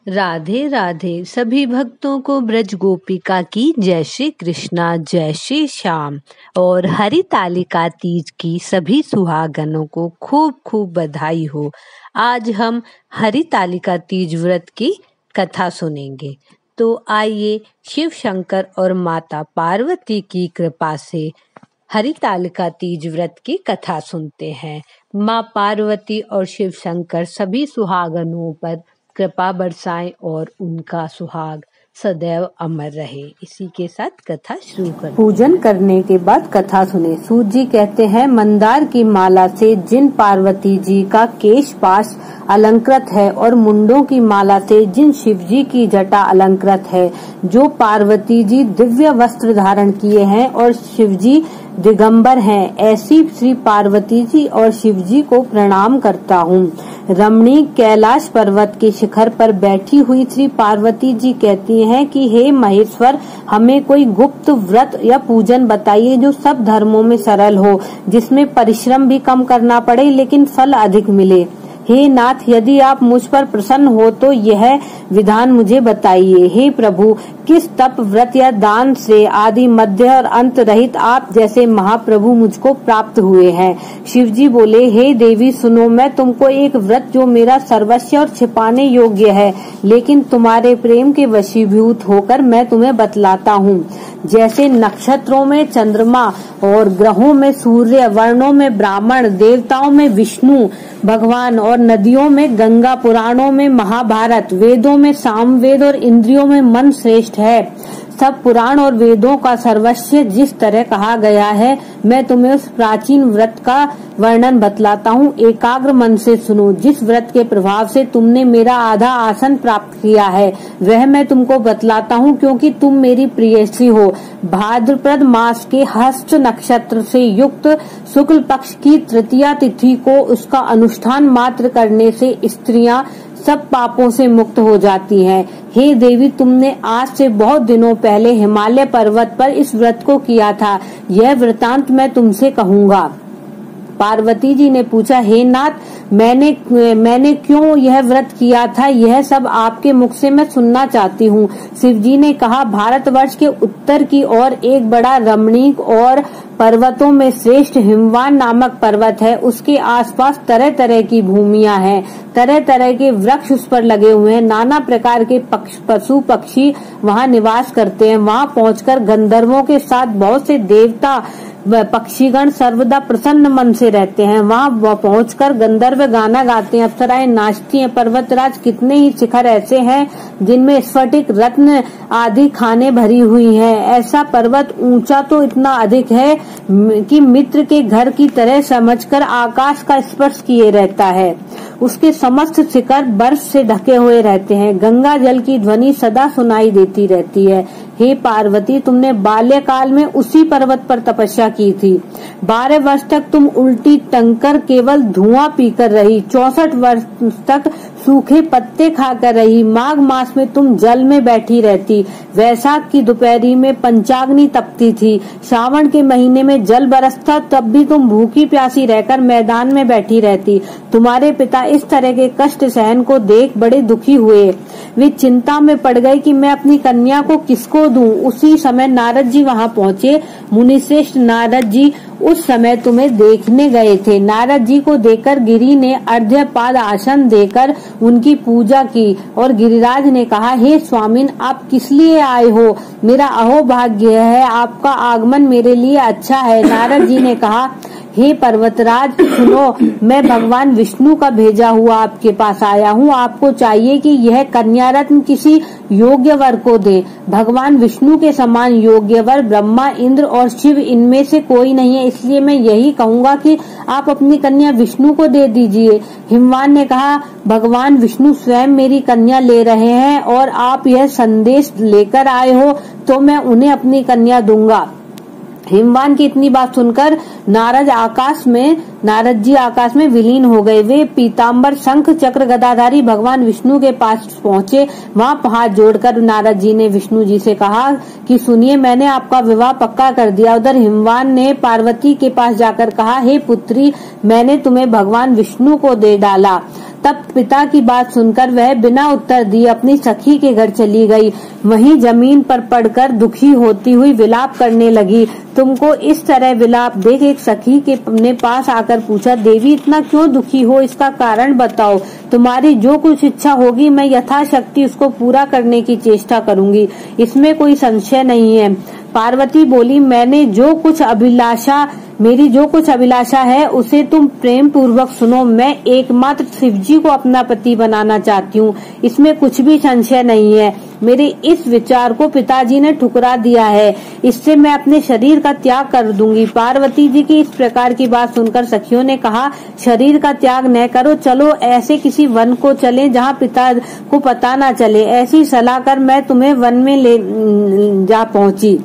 राधे राधे सभी भक्तों को ब्रज गोपिका की जय श्री कृष्णा, जय श्री श्याम। और हरितालिका तीज की सभी सुहागनों को खूब खूब बधाई हो। आज हम हरितालिका तीज व्रत की कथा सुनेंगे। तो आइए शिव शंकर और माता पार्वती की कृपा से हरितालिका तीज व्रत की कथा सुनते हैं। माँ पार्वती और शिव शंकर सभी सुहागनों पर कृपा बरसाएं और उनका सुहाग सदैव अमर रहे। इसी के साथ कथा शुरू करते। पूजन करने के बाद कथा सुने। सूत जी कहते हैं, मंदार की माला से जिन पार्वती जी का केश पाश अलंकृत है और मुंडों की माला से जिन शिव जी की जटा अलंकृत है, जो पार्वती जी दिव्य वस्त्र धारण किए हैं और शिव जी दिगंबर हैं, ऐसी श्री पार्वती जी और शिव जी को प्रणाम करता हूँ। रमणीक कैलाश पर्वत के शिखर पर बैठी हुई श्री पार्वती जी कहती हैं कि हे महेश्वर, हमें कोई गुप्त व्रत या पूजन बताइए जो सब धर्मों में सरल हो, जिसमें परिश्रम भी कम करना पड़े लेकिन फल अधिक मिले। हे नाथ, यदि आप मुझ पर प्रसन्न हो तो यह विधान मुझे बताइए। हे प्रभु, किस तप, व्रत या दान से आदि मध्य और अंत रहित आप जैसे महाप्रभु मुझको प्राप्त हुए हैं। शिव जी बोले, हे देवी सुनो, मैं तुमको एक व्रत जो मेरा सर्वस्व और छिपाने योग्य है, लेकिन तुम्हारे प्रेम के वशीभूत होकर मैं तुम्हें बतलाता हूँ। जैसे नक्षत्रों में चंद्रमा और ग्रहों में सूर्य, वर्णों में ब्राह्मण, देवताओं में विष्णु भगवान और नदियों में गंगा, पुराणों में महाभारत, वेदों में सामवेद और इंद्रियों में मन श्रेष्ठ है। सब पुराण और वेदों का सर्वस्व जिस तरह कहा गया है, मैं तुम्हें उस प्राचीन व्रत का वर्णन बतलाता हूँ। एकाग्र मन से सुनो। जिस व्रत के प्रभाव से तुमने मेरा आधा आसन प्राप्त किया है, वह मैं तुमको बतलाता हूँ, क्योंकि तुम मेरी प्रियसी हो। भाद्रपद मास के हस्त नक्षत्र से युक्त शुक्ल पक्ष की तृतीया तिथि को उसका अनुष्ठान मात्र करने से स्त्रियां सब पापों से मुक्त हो जाती हैं। हे देवी, तुमने आज से बहुत दिनों पहले हिमालय पर्वत पर इस व्रत को किया था। यह वृतांत मैं तुमसे कहूँगा। पार्वती जी ने पूछा, हे नाथ, मैंने क्यों यह व्रत किया था, यह सब आपके मुख से मैं सुनना चाहती हूँ। शिव जी ने कहा, भारतवर्ष के उत्तर की ओर एक बड़ा रमणीक और पर्वतों में श्रेष्ठ हिमवान नामक पर्वत है। उसके आसपास तरह तरह की भूमियां हैं, तरह तरह के वृक्ष उस पर लगे हुए हैं। नाना प्रकार के पशु पक्षी वहां निवास करते हैं। वहां पहुंचकर गंधर्वों के साथ बहुत से देवता पक्षीगण सर्वदा प्रसन्न मन से रहते हैं। वहां पहुंचकर गंधर्व गाना गाते हैं, अप्सराएं नाचती हैं। पर्वतराज कितने ही शिखर ऐसे हैं जिनमें स्फटिक, रत्न आदि खाने भरी हुई हैं। ऐसा पर्वत ऊंचा तो इतना अधिक है कि मित्र के घर की तरह समझकर आकाश का स्पर्श किए रहता है। उसके समस्त शिखर बर्फ से ढके हुए रहते हैं। गंगा जल की ध्वनि सदा सुनाई देती रहती है। हे पार्वती, तुमने बाल्यकाल में उसी पर्वत पर तपस्या की थी। 12 वर्ष तक तुम उल्टी टंकर केवल धुआं पीकर रही। 64 वर्ष तक सूखे पत्ते खाकर रही। माघ मास में तुम जल में बैठी रहती। वैशाख की दोपहरी में पंचाग्नि तपती थी। श्रावण के महीने में जल बरसता, तब भी तुम भूखी प्यासी रहकर मैदान में बैठी रहती। तुम्हारे पिता इस तरह के कष्ट सहन को देख बड़े दुखी हुए। वे चिंता में पड़ गए कि मैं अपनी कन्या को किसको दूं। उसी समय नारद जी वहां पहुंचे। मुनिश्रेष्ठ नारद जी उस समय तुम्हें देखने गए थे। नारद जी को देखकर गिरि ने अर्घ्यपाद आसन देकर उनकी पूजा की और गिरिराज ने कहा, हे स्वामिन, आप किस लिए आए हो? मेरा अहोभाग्य है, आपका आगमन मेरे लिए अच्छा है। नारद जी ने कहा, हे पर्वतराज सुनो, मैं भगवान विष्णु का भेजा हुआ आपके पास आया हूँ। आपको चाहिए कि यह कन्या रत्न किसी योग्य वर को दे। भगवान विष्णु के समान योग्य वर ब्रह्मा, इंद्र और शिव, इनमें से कोई नहीं है। इसलिए मैं यही कहूँगा कि आप अपनी कन्या विष्णु को दे दीजिए। हिमवान ने कहा, भगवान विष्णु स्वयं मेरी कन्या ले रहे हैं और आप यह संदेश लेकर आए हो तो मैं उन्हें अपनी कन्या दूंगा। हिमवान की इतनी बात सुनकर नारद जी आकाश में विलीन हो गए। वे पीताम्बर, शंख चक्र गदाधारी भगवान विष्णु के पास पहुंचे। वहां हाथ जोड़कर नारद जी ने विष्णु जी से कहा कि सुनिए, मैंने आपका विवाह पक्का कर दिया। उधर हिमवान ने पार्वती के पास जाकर कहा, हे पुत्री, मैंने तुम्हें भगवान विष्णु को दे डाला। तब पिता की बात सुनकर वह बिना उत्तर दिए अपनी सखी के घर चली गई। वहीं जमीन पर पड़कर दुखी होती हुई विलाप करने लगी। तुमको इस तरह विलाप देख एक सखी के ने पास आकर पूछा, देवी इतना क्यों दुखी हो, इसका कारण बताओ। तुम्हारी जो कुछ इच्छा होगी मैं यथाशक्ति उसको पूरा करने की चेष्टा करूंगी, इसमें कोई संशय नहीं है। पार्वती बोली, मेरी जो कुछ अभिलाषा है उसे तुम प्रेम पूर्वक सुनो। मैं एकमात्र शिवजी को अपना पति बनाना चाहती हूँ, इसमें कुछ भी संशय नहीं है। मेरे इस विचार को पिताजी ने ठुकरा दिया है, इससे मैं अपने शरीर का त्याग कर दूंगी। पार्वती जी की इस प्रकार की बात सुनकर सखियों ने कहा, शरीर का त्याग न करो, चलो ऐसे किसी वन को चलें जहाँ पिता को पता न चले। ऐसी सलाह कर मैं तुम्हें वन में ले जा पहुंची।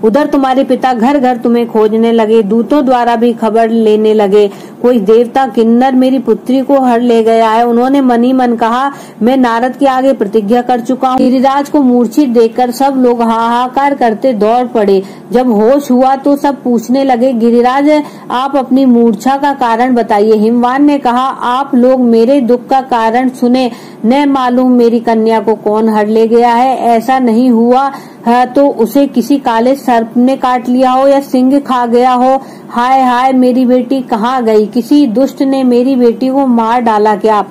उधर तुम्हारे पिता घर घर तुम्हें खोजने लगे, दूतों द्वारा भी खबर लेने लगे। कोई देवता किन्नर मेरी पुत्री को हर ले गया है। उन्होंने मनी मन कहा, मैं नारद के आगे प्रतिज्ञा कर चुका हूँ। गिरिराज को मूर्छित देखकर सब लोग हाहाकार करते दौड़ पड़े। जब होश हुआ तो सब पूछने लगे, गिरिराज आप अपनी मूर्छा का कारण बताइए। हिमवान ने कहा, आप लोग मेरे दुख का कारण सुने, न मालूम मेरी कन्या को कौन हर ले गया है। ऐसा नहीं हुआ तो उसे किसी काले सर्प ने काट लिया हो या सिंह खा गया हो। हाय हाय मेरी बेटी कहाँ गई, किसी दुष्ट ने मेरी बेटी को मार डाला क्या।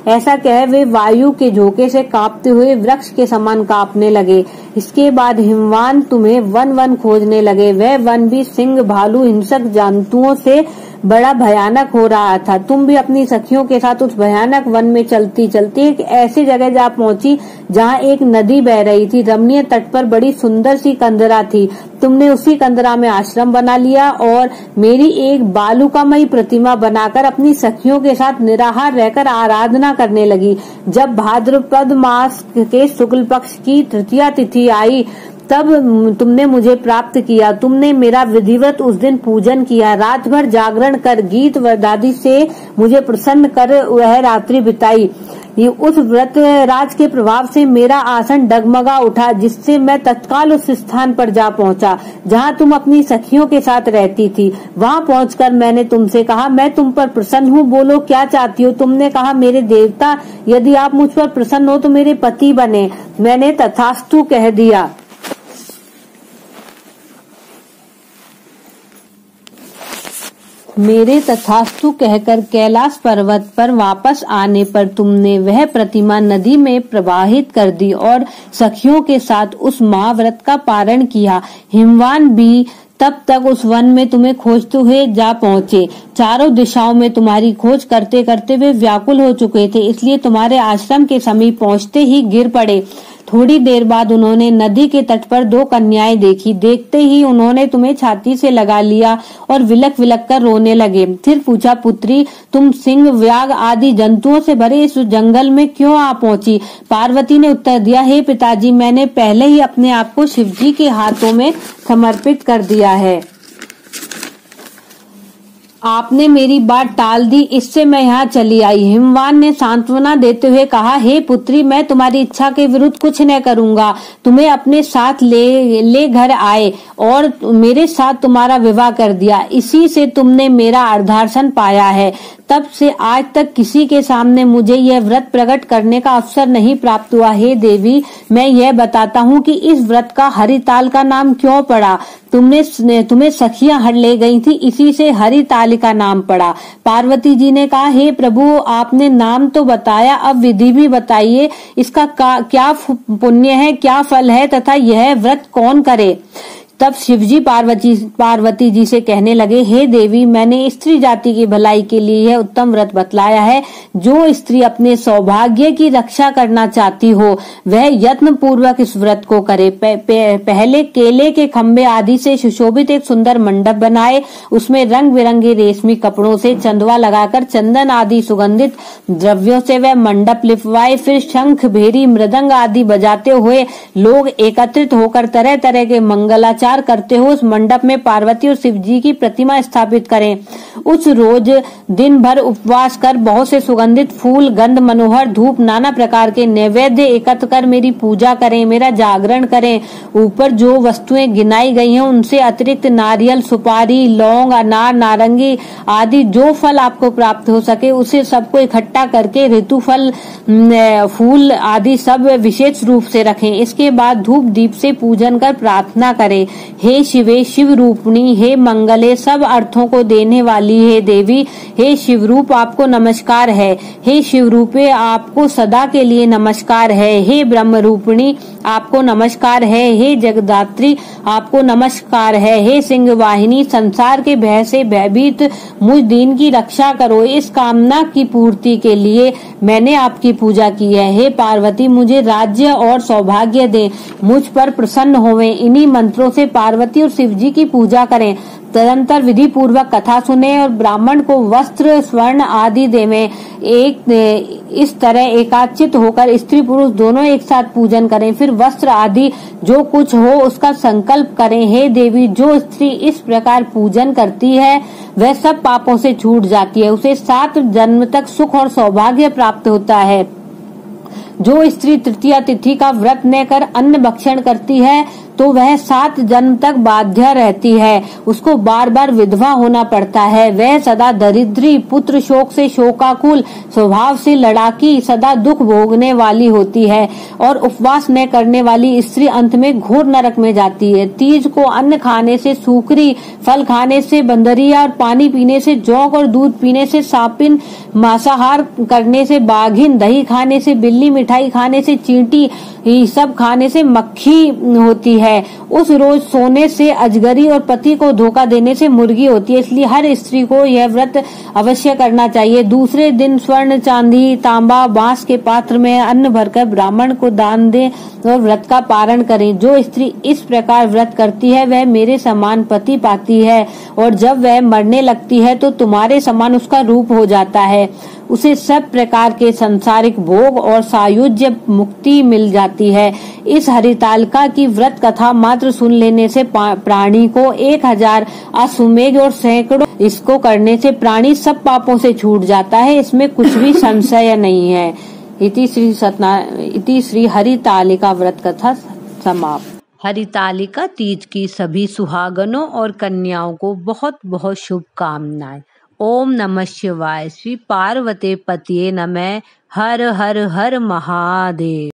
ऐसा कह वे वायु के झोंके से कांपते हुए वृक्ष के समान कांपने लगे। इसके बाद हिमवान तुम्हें वन वन खोजने लगे। वह वन भी सिंह, भालू, हिंसक जंतुओं से बड़ा भयानक हो रहा था। तुम भी अपनी सखियों के साथ उस भयानक वन में चलती चलती एक ऐसी जगह जा पहुंची जहां एक नदी बह रही थी। रमणीय तट पर बड़ी सुंदर सी कंदरा थी। तुमने उसी कंदरा में आश्रम बना लिया और मेरी एक बालुकामयी प्रतिमा बनाकर अपनी सखियों के साथ निराहार रहकर आराधना करने लगी। जब भाद्रपद मास के शुक्ल पक्ष की तृतीया तिथि आई तब तुमने मुझे प्राप्त किया। तुमने मेरा विधिवत उस दिन पूजन किया, रात भर जागरण कर गीत वरदादी से मुझे प्रसन्न कर वह रात्रि बिताई। उस व्रत राज के प्रभाव से मेरा आसन डगमगा उठा, जिससे मैं तत्काल उस स्थान पर जा पहुंचा जहां तुम अपनी सखियों के साथ रहती थी। वहां पहुंचकर मैंने तुमसे कहा, मैं तुम पर प्रसन्न हूँ, बोलो क्या चाहती हो। तुमने कहा, मेरे देवता यदि आप मुझ पर प्रसन्न हो तो मेरे पति बने। मैंने तथास्तु कह दिया। मेरे तथास्तु कहकर कैलाश पर्वत पर वापस आने पर तुमने वह प्रतिमा नदी में प्रवाहित कर दी और सखियों के साथ उस महाव्रत का पारण किया। हिमवान भी तब तक उस वन में तुम्हें खोजते हुए जा पहुंचे। चारों दिशाओं में तुम्हारी खोज करते करते वे व्याकुल हो चुके थे, इसलिए तुम्हारे आश्रम के समीप पहुंचते ही गिर पड़े। थोड़ी देर बाद उन्होंने नदी के तट पर दो कन्याएं देखी। देखते ही उन्होंने तुम्हें छाती से लगा लिया और विलक विलक कर रोने लगे। फिर पूछा, पुत्री तुम सिंह, व्याघ आदि जंतुओं से भरे इस जंगल में क्यों आ पहुंची। पार्वती ने उत्तर दिया, हे पिताजी, मैंने पहले ही अपने आप को शिवजी के हाथों में समर्पित कर दिया है। आपने मेरी बात टाल दी, इससे मैं यहाँ चली आई। हिमवान ने सांत्वना देते हुए कहा, हे पुत्री, मैं तुम्हारी इच्छा के विरुद्ध कुछ न करूंगा। तुम्हें अपने साथ ले घर आए और मेरे साथ तुम्हारा विवाह कर दिया। इसी से तुमने मेरा अर्धासन पाया है। तब से आज तक किसी के सामने मुझे यह व्रत प्रकट करने का अवसर नहीं प्राप्त हुआ। हे देवी, मैं यह बताता हूँ कि इस व्रत का हरिताल का नाम क्यों पड़ा। तुम्हें सखियां हर ले गई थी, इसी से हरिताल का नाम पड़ा। पार्वती जी ने कहा, हे प्रभु, आपने नाम तो बताया, अब विधि भी बताइए। इसका क्या पुण्य है, क्या फल है तथा यह व्रत कौन करे। तब शिवजी पार्वती जी से कहने लगे, हे देवी, मैंने स्त्री जाति की भलाई के लिए यह उत्तम व्रत बतलाया है। जो स्त्री अपने सौभाग्य की रक्षा करना चाहती हो वह यत्न पूर्वक इस व्रत को करे। पहले केले के खंभे आदि से सुशोभित एक सुंदर मंडप बनाए, उसमें रंग बिरंगे रेशमी कपड़ों से चंदवा लगाकर चंदन आदि सुगंधित द्रव्यों से वह मंडप लिपवाए। फिर शंख, भेरी, मृदंग आदि बजाते हुए लोग एकत्रित होकर तरह तरह के मंगलाचार इंतजार करते हो उस मंडप में पार्वती और शिव जी की प्रतिमा स्थापित करें। उस रोज दिन भर उपवास कर बहुत से सुगंधित फूल, गंध मनोहर धूप, नाना प्रकार के नैवेद्य एकत्र कर मेरी पूजा करें, मेरा जागरण करें। ऊपर जो वस्तुएं गिनाई गई हैं उनसे अतिरिक्त नारियल, सुपारी, लौंग, अनार, नारंगी आदि जो फल आपको प्राप्त हो सके उसे सबको इकट्ठा करके ऋतु फल, फूल आदि सब विशेष रूप से रखें। इसके बाद धूप दीप से पूजन कर प्रार्थना करें। हे शिवे, शिव रूपणी, हे मंगले, सब अर्थों को देने वाली हे देवी, हे शिव रूप आपको नमस्कार है। हे शिव रूपे आपको सदा के लिए नमस्कार है। हे ब्रह्म रूपिणी आपको नमस्कार है। हे जगदात्री आपको नमस्कार है। हे सिंह वाहिनी, संसार के भय से भयभीत मुझ दीन की रक्षा करो। इस कामना की पूर्ति के लिए मैंने आपकी पूजा की है। हे पार्वती, मुझे राज्य और सौभाग्य दे, मुझ पर प्रसन्न होवें। इन्हीं मंत्रों से पार्वती और शिव जी की पूजा करें। तदंतर विधि पूर्वक कथा सुने और ब्राह्मण को वस्त्र, स्वर्ण आदि देवें। इस तरह एकाचित होकर स्त्री पुरुष दोनों एक साथ पूजन करें। फिर वस्त्र आदि जो कुछ हो उसका संकल्प करें। हे देवी, जो स्त्री इस प्रकार पूजन करती है वह सब पापों से छूट जाती है, उसे 7 जन्म तक सुख और सौभाग्य प्राप्त होता है। जो स्त्री तृतीया तिथि का व्रत न कर अन्न भक्षण करती है तो वह 7 जन्म तक बाध्य रहती है, उसको बार बार विधवा होना पड़ता है। वह सदा दरिद्री, पुत्र शोक से शोकाकुल, स्वभाव से लड़ाकी, सदा दुख भोगने वाली होती है। और उपवास न करने वाली स्त्री अंत में घोर नरक में जाती है। तीज को अन्न खाने से सूकरी, फल खाने से बंदरिया और पानी पीने से जोंक और दूध पीने से सापिन, मांसाहार करने से बाघिन, दही खाने से बिल्ली, मिठाई खाने से चींटी, ये सब खाने से मक्खी होती है। उस रोज सोने से अजगरी और पति को धोखा देने से मुर्गी होती है। इसलिए हर स्त्री को यह व्रत अवश्य करना चाहिए। दूसरे दिन स्वर्ण, चांदी, तांबा, बांस के पात्र में अन्न भरकर ब्राह्मण को दान दें और व्रत का पारण करें। जो स्त्री इस प्रकार व्रत करती है वह मेरे समान पति पाती है और जब वह मरने लगती है तो तुम्हारे समान उसका रूप हो जाता है। उसे सब प्रकार के सांसारिक भोग और सायुज्य मुक्ति मिल जाती है। इस हरितालिका की व्रत कथा मात्र सुन लेने से प्राणी को 1000 अश्वमेध और सैकड़ों इसको करने से प्राणी सब पापों से छूट जाता है, इसमें कुछ भी संशय नहीं है। इति श्री हरितालिका व्रत कथा समाप्त। हरितालिका तीज की सभी सुहागनों और कन्याओं को बहुत बहुत शुभकामनाएं। ओम नमः शिवाय। श्री पार्वती पतिये नमः। हर हर हर महादेव।